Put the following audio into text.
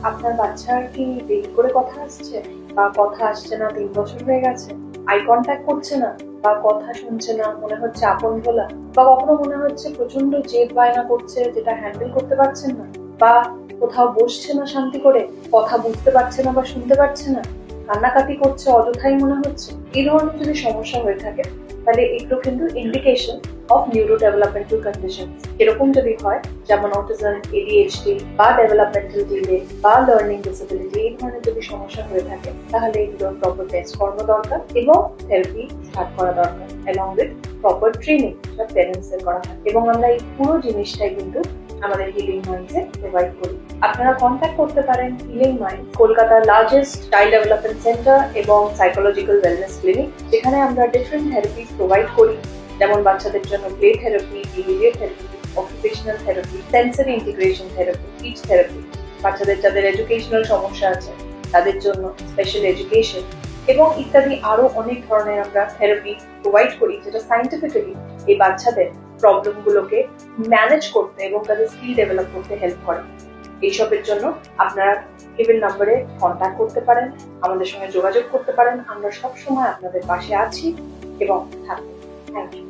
আপনার বাচ্চার কি দেরি করে কথা আসছে, বা কথা আসছে না 3 বছর হয়ে গেছে, আই কন্ট্যাক্ট করছে না, বা কথা শুনছে না, মনে হচ্ছে আপন ভোলা, বা কখনো মনে হচ্ছে প্রচন্ড জেদ বায়না করছে যেটা হ্যান্ডেল করতে পারছেন না, বা কোথাও বসছে না শান্তি করে, কথা বুঝতে পারছে না বা শুনতে পারছে না, কান্নাকাটি করছে অযথাই মনে হচ্ছে, এই ধরনের যদি সমস্যা হয়ে থাকে তাহলে এগুলো কিন্তু indication of neuro developmental condition. এরকম যদি হয়, যেমন অটিজম, এডিএইচডি বা ডেভেলপমেন্টাল ডিলে বা লার্নিং ডিসেবিলিটি, এই ধরনের যদি সমস্যা হয়ে থাকে তাহলে এগুলোর প্রপার টেস্ট করানো দরকার এবং থেরাপি স্টার্ট করা দরকার অ্যালং উইথ প্রপার ট্রেনিং যেটা প্যারেন্টসের করা হয়। এবং আমরা এই পুরো জিনিসটাই কিন্তু আমাদের হিলিং মাইন্ডসে প্রোভাইড করি। আপনারা কন্ট্যাক্ট করতে পারেন হিলিং মাইন্ড, কলকাতার লার্জেস্ট চাইল্ড ডেভেলপমেন্ট সেন্টার এবং সাইকোলজিক্যাল ওয়েলনেস ক্লিনিক, যেখানে আমরা ডিফারেন্ট থেরাপিস প্রোভাইড করি, যেমন বাচ্চাদের জন্য play therapy, behaviour therapy, occupational therapy, sensory integration therapy, speech therapy, বাচ্চাদের যাদের এডুকেশনাল সমস্যা আছে তাদের জন্য স্পেশাল এডুকেশন এবং ইত্যাদি আরো অনেক ধরনের আমরা থেরাপি প্রোভাইড করি, যেটা সাইন্টিফিক্যালি এই বাচ্চাদের প্রবলেমগুলোকে ম্যানেজ করতে এবং তাদের স্কিল ডেভেলপ করতে হেল্প করে। এইসবের জন্য আপনারা গিভেন নাম্বারে কন্ট্যাক্ট করতে পারেন, আমাদের সঙ্গে যোগাযোগ করতে পারেন। আমরা সব সময় আপনাদের পাশে আছি এবং থাকবো। Thank you.